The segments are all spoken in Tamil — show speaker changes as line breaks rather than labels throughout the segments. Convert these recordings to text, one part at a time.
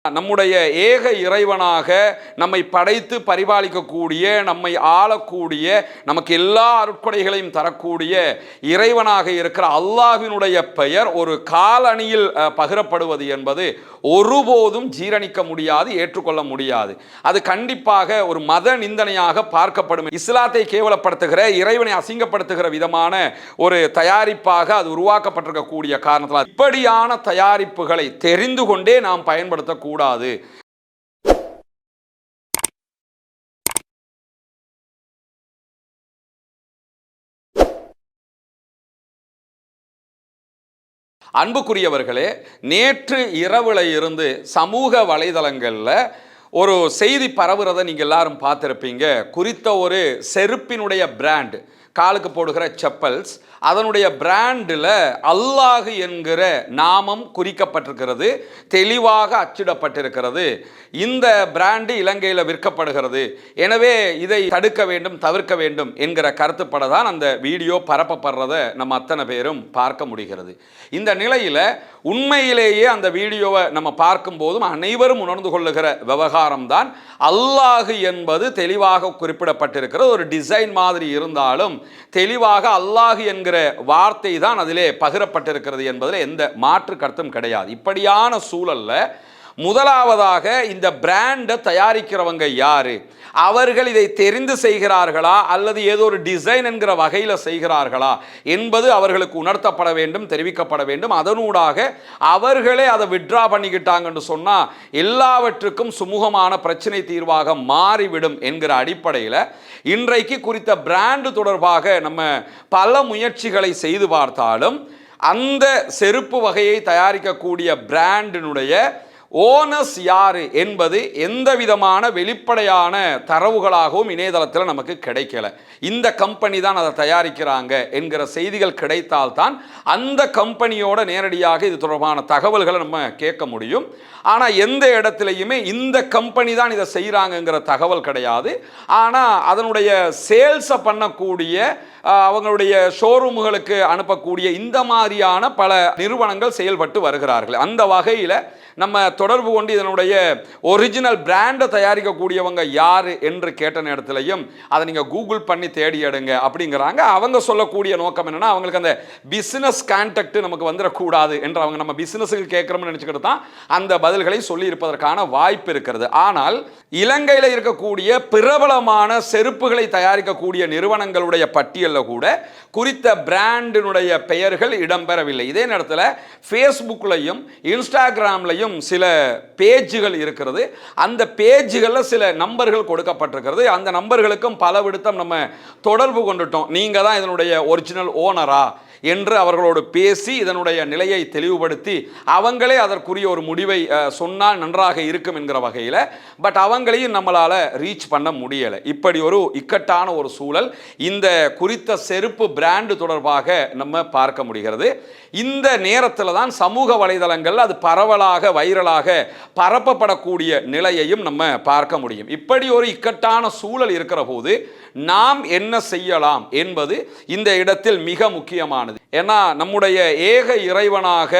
நம்முடைய ஏக இறைவனாக நம்மை படைத்து பரிபாலிக்கக்கூடிய, நம்மை ஆளக்கூடிய, நமக்கு எல்லா அருட்கொடைகளையும் தரக்கூடிய இறைவனாக இருக்கிற அல்லாஹ்வினுடைய பெயர் ஒரு காலணியில் பகிரப்படுவது என்பது ஒருபோதும் ஜீரணிக்க முடியாது, ஏற்றுக்கொள்ள முடியாது. அது கண்டிப்பாக ஒரு மத நிந்தனையாக பார்க்கப்படும். இஸ்லாத்தை கேவலப்படுத்துகிற, இறைவனை அசிங்கப்படுத்துகிற விதமான ஒரு தயாரிப்பாக அது உருவாக்கப்பட்டிருக்கக்கூடிய காரணத்தால் இப்படியான தயாரிப்புகளை தெரிந்து கொண்டே நாம் பயன்படுத்தக்கூடாது. அன்புக்குரியவர்களே, நேற்று இரவுல இருந்து சமூக வலைதளங்களில் ஒரு செய்தி பரவுறதை நீங்கள் எல்லாரும் பார்த்துருப்பீங்க. குறித்த ஒரு செருப்பினுடைய பிராண்ட், காலுக்கு போடுகிற செப்பல்ஸ், அதனுடைய பிராண்டில் அல்லாஹ் என்கிற நாமம் குறிக்கப்பட்டிருக்கிறது, தெளிவாக அச்சிடப்பட்டிருக்கிறது. இந்த பிராண்டு இலங்கையில் விற்கப்படுகிறது, எனவே இதை தடுக்க வேண்டும், தவிர்க்க வேண்டும் என்கிற கருத்துப்பட தான் அந்த வீடியோ பரப்பப்படுறதை நம்ம அத்தனை பேரும் பார்க்க முடிகிறது. இந்த நிலையில் உண்மையிலேயே அந்த வீடியோவை நம்ம பார்க்கும்போதும் அனைவரும் உணர்ந்து கொள்ளுகிற விவகாரம் தான், அல்லாஹ் என்பது தெளிவாக குறிப்பிடப்பட்டிருக்கிற ஒரு டிசைன் மாதிரி இருந்தாலும் தெளிவாக அல்லாஹ் என்கிற வார்த்தை தான் அதிலே பகிரப்பட்டிருக்கிறது என்பதில் எந்த மாற்று கருத்தும் கிடையாது. இப்படியான சூழல்ல முதலாவதாக இந்த பிராண்டை தயாரிக்கிறவங்க யாரு, அவர்கள் இதை தெரிந்து செய்கிறார்களா அல்லது ஏதோ ஒரு டிசைன் என்கிற வகையில் செய்கிறார்களா என்பது அவர்களுக்கு உணர்த்தப்பட வேண்டும், தெரிவிக்கப்பட வேண்டும். அதனூடாக அவர்களே அதை விட்ரா பண்ணிக்கிட்டாங்கன்னு சொன்னால் எல்லாவற்றுக்கும் சுமூகமான பிரச்சனை தீர்வாக மாறிவிடும் என்கிற அடிப்படையில் இன்றைக்கு குறித்த பிராண்டு தொடர்பாக நம்ம பல முயற்சிகளை செய்து பார்த்தாலும் அந்த செருப்பு வகையை தயாரிக்கக்கூடிய பிராண்டினுடைய ஓனர்ஸ் யாரு என்பது எந்த விதமான வெளிப்படையான தரவுகளாகவும் இணையதளத்தில் நமக்கு கிடைக்கல. இந்த கம்பெனி தான் அதை தயாரிக்கிறாங்க என்கிற செய்திகள் கிடைத்தால்தான் அந்த கம்பெனியோட நேரடியாக இது தொடர்பான தகவல்களை நம்ம கேட்க முடியும். ஆனால் எந்த இடத்துலையுமே இந்த கம்பெனி தான் இதை செய்கிறாங்கங்கிற தகவல் கிடையாது. ஆனால் அதனுடைய சேல்ஸை பண்ணக்கூடிய, அவங்களுடைய ஷோரூம்களுக்கு அனுப்பக்கூடிய இந்த மாதிரியான பல நிறுவனங்கள் செயல்பட்டு வருகிறார்கள். அந்த வகையில் நம்ம தொடர்பு கொண்டு இதனுடைய ஒரிஜினல் பிராண்டை தயாரிக்கக்கூடியவங்க யார் என்று கேட்ட நேரத்திலையும் அதை நீங்கள் கூகுள் பண்ணி தேடி எடுங்க அப்படிங்கிறாங்க. அவங்க சொல்லக்கூடிய நோக்கம் என்னன்னா, அவங்களுக்கு அந்த பிசினஸ் கான்டாக்ட் நமக்கு வந்துடக்கூடாது என்று அவங்க நம்ம பிசினஸுக்கு கேட்குறோம்னு நினச்சிக்கிட்டு தான் அந்த பதில்களை சொல்லி இருப்பதற்கான வாய்ப்பு இருக்கிறது. ஆனால் இலங்கையில் இருக்கக்கூடிய பிரபலமான செருப்புகளை தயாரிக்கக்கூடிய நிறுவனங்களுடைய பட்டியலில் கூட குறித்த பிராண்டினுடைய பெயர்கள் இடம்பெறவில்லை. இதே நேரத்தில் ஃபேஸ்புக்லையும் இன்ஸ்டாகிராம்லையும் சில பேஜுகள் இருக்கிறது. அந்த பேஜுகளில் சில நம்பர்கள் கொடுக்கப்பட்டிருக்கிறது. அந்த நம்பர்களுக்கும் பல விடுத்தம் நம்ம தொடர்பு கொண்டுட்டோம், நீங்கள் தான் இதனுடைய ஒரிஜினல் ஓனரா என்று அவர்களோடு பேசி இதனுடைய நிலையை தெளிவுபடுத்தி அவங்களே அதற்குரிய ஒரு முடிவை சொன்னால் நன்றாக இருக்கும் என்கிற வகையில், பட் அவங்களையும் நம்மளால் ரீச் பண்ண முடியலை. இப்படி ஒரு இக்கட்டான ஒரு சூழல் இந்த குறித்த செருப்பு பிராண்டு தொடர்பாக நம்ம பார்க்க முடிகிறது. இந்த நேரத்தில் தான் சமூக வலைதளங்கள் அது பரவலாக வைரலாக பரப்பப்படக்கூடிய நிலையையும் நம்ம பார்க்க முடியும். இப்படி ஒரு இக்கட்டான சூழல் இருக்கிற போது நாம் என்ன செய்யலாம் என்பது இந்த இடத்தில் மிக முக்கியமானது. ஏன்னா நம்முடைய ஏக இறைவனாக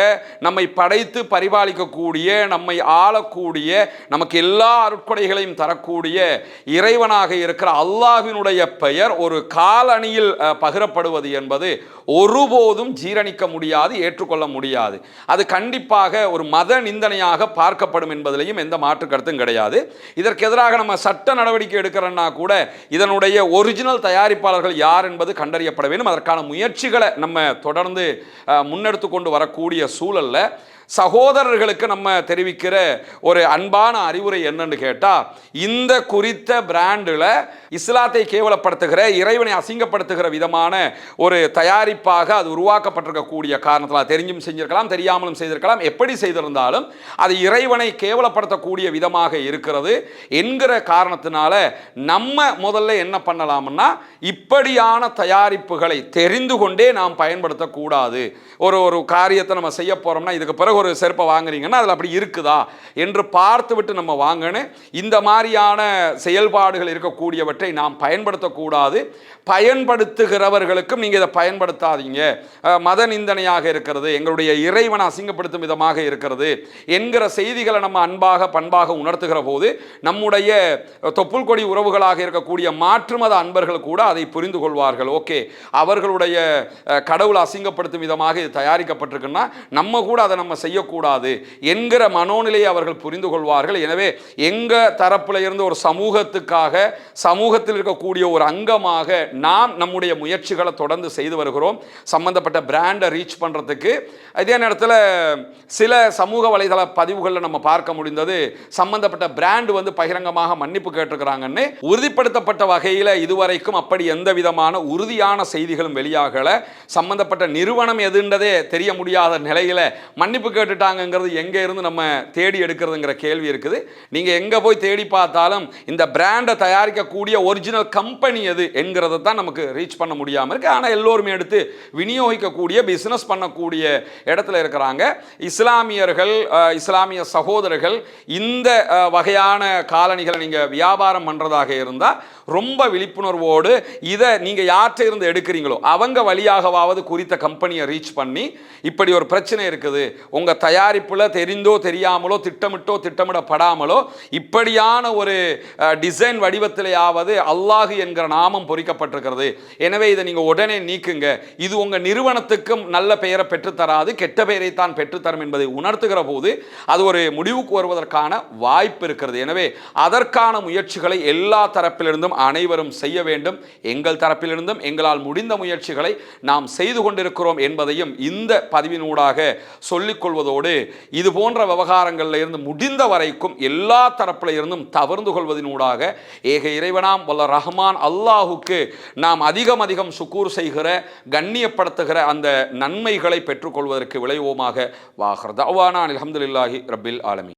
நம்மை படைத்து பரிபாலிக்கக்கூடிய, நம்மை ஆளக்கூடிய, நமக்கு எல்லா அருட்கொடைகளையும் தரக்கூடிய இறைவனாக இருக்கிற அல்லாஹ்வினுடைய பெயர் ஒரு காலணியில் பகிரப்படுவது என்பது ஒருபோதும் ஜீரணிக்க முடியாது, ஏற்றுக்கொள்ள முடியாது. அது கண்டிப்பாக ஒரு மத நிந்தனையாக பார்க்கப்படும் என்பதிலையும் எந்த மாற்று கருத்தும் கிடையாது. இதற்கு எதிராக நம்ம சட்ட நடவடிக்கை எடுக்கிறோன்னா கூட இதனுடைய ஒரிஜினல் தயாரிப்பாளர்கள் யார் என்பது கண்டறியப்பட வேண்டும். அதற்கான முயற்சிகளை நம்ம தொடர்ந்து முன்னெடுத்து கொண்டு வரக்கூடிய சூழல்ல சகோதரர்களுக்கு நம்ம தெரிவிக்கிற ஒரு அன்பான அறிவுரை என்னன்னு கேட்டால், இந்த குறித்த பிராண்டில் இஸ்லாத்தை கேவலப்படுத்துகிற, இறைவனை அசிங்கப்படுத்துகிற விதமான ஒரு தயாரிப்பாக அது உருவாக்கப்பட்டிருக்கக்கூடிய காரணத்தால் தெரிஞ்சும் செஞ்சிருக்கலாம், தெரியாமலும் செய்திருக்கலாம், எப்படி செய்திருந்தாலும் அது இறைவனை கேவலப்படுத்தக்கூடிய விதமாக இருக்கிறது என்கிற காரணத்தினால நம்ம முதல்ல என்ன பண்ணலாம்னா, இப்படியான தயாரிப்புகளை தெரிந்து கொண்டே நாம் பயன்படுத்தக்கூடாது. ஒரு காரியத்தை நம்ம செய்ய போறோம்னா இதுக்கு பிறகு பிறகு ஒரு செருப்பை வாங்குறீங்கன்னா அதில் அப்படி இருக்குதா என்று பார்த்து விட்டு நம்ம வாங்கணும். இந்த மாதிரியான செயல்பாடுகள் இருக்கக்கூடியவற்றை நாம் பயன்படுத்தக்கூடாது. பயன்படுத்துகிறவர்களுக்கும் நீங்கள் இதை பயன்படுத்தாதீங்க, மத நிந்தனையாக இருக்கிறது, எங்களுடைய இறைவனை அசிங்கப்படுத்தும் விதமாக இருக்கிறது என்கிற செய்திகளை நம்ம அன்பாக பண்பாக உணர்த்துகிற போது நம்முடைய தொப்புள் கொடி உறவுகளாக இருக்கக்கூடிய மாற்று மத அன்பர்கள் கூட அதை புரிந்து கொள்வார்கள். ஓகே, அவர்களுடைய கடவுளை அசிங்கப்படுத்தும் விதமாக இது தயாரிக்கப்பட்டிருக்குன்னா நம்ம கூட அதை நம்ம செய்யக்கூடாது என்கிற மனோநிலையை அவர்கள் புரிந்து கொள்வார்கள். எனவே எங்க தரப்புல இருந்து ஒரு சமூகத்துக்காக, சமூகத்தில் இருக்கக்கூடிய ஒரு அங்கமாக நாம் நம்முடைய முயற்சிகளை தொடர்ந்து செய்து வருகிறோம். சம்பந்தப்பட்ட பிராண்டை ரீச் பண்றதுக்கு இதே நேரத்தில் சில சமூக வலைதள பதிவுகளில் நம்ம பார்க்க முடிந்தது, சம்பந்தப்பட்ட பிராண்ட் வந்து பகிரங்கமாக மன்னிப்பு கேட்டிருக்கிறாங்கன்னு உறுதிப்படுத்தப்பட்ட வகையில் இதுவரைக்கும் அப்படி எந்த விதமான உறுதியான செய்திகளும் வெளியாகல. சம்பந்தப்பட்ட நிறுவனம் எதுன்றதே தெரிய முடியாத நிலையில மன்னிப்பு கேட்டுட்டாங்கிறது எங்க இருந்து நம்ம தேடி எடுக்கிறதுங்கிற கேள்வி இருக்குது. நீங்க எங்க போய் தேடி பார்த்தாலும் இந்த பிராண்டை தயாரிக்கக்கூடிய ஒரிஜினல் கம்பெனி எது என்கிறத தான் நமக்கு ரீச் பண்ண முடியாம இருக்கு. ஆனால் எல்லோருமே எடுத்து விநியோகிக்கக்கூடிய பிசினஸ் பண்ணக்கூடிய இடத்துல இருக்கிறாங்க. இஸ்லாமியர்கள், இஸ்லாமிய சகோதரர்கள் இந்த வகையான காலணிகளை நீங்க வியாபாரம் பண்றதாக இருந்தால் ரொம்ப விழிப்புணர்வோடு இதை நீங்க யார்கிட்ட இருந்து எடுக்கிறீங்களோ அவங்க வழியாகவாவது குறித்த கம்பெனியை ரீச் பண்ணி இப்படி ஒரு பிரச்சனை இருக்குது, உங்க தயாரிப்புல தெரிந்தோ தெரியாமலோ திட்டமிட்டோ திட்டமிடப்படாமலோ இப்படியான ஒரு டிசைன் வடிவத்திலேயாவது அல்லாஹ் என்கிற நாமம் பொறிக்கப்பட்டிருக்கிறது, எனவே இதை நீங்க உடனே நீக்குங்க, இது உங்க நிறுவனத்துக்கும் நல்ல பெயரை பெற்றுத்தராது, கெட்ட பெயரை தான் பெற்றுத்தரும் என்பதை உணர்த்துகிற போது அது ஒரு முடிவுக்கு வருவதற்கான வாய்ப்பு இருக்கிறது. எனவே அதற்கான முயற்சிகளை எல்லா தரப்பிலிருந்தும் அனைவரும் செய்ய வேண்டும். எங்கள் தரப்பிலிருந்தும் எங்களால் முடிந்த முயற்சிகளை நாம் செய்து கொண்டிருக்கிறோம் என்பதையும் இந்த பதிவினூடாக சொல்லிக் கொள்வதோடு இது போன்ற விவகாரங்களில் இருந்து முடிந்த வரைக்கும் எல்லா தரப்பில் இருந்தும் தவிர்ந்து கொள்வதனூடாக ஏக இறைவனாம் வல்ல ரஹ்மான் அல்லாஹுக்கு நாம் அதிகம் அதிகம் சுக்கூர் செய்கிற, கண்ணியப்படுத்துகிற அந்த நன்மைகளை பெற்றுக்கொள்வதற்கு விளைவோமாக. வாஹர் தஅவானா அல்ஹம்துலில்லாஹி ரப்பில் ஆலமீன்.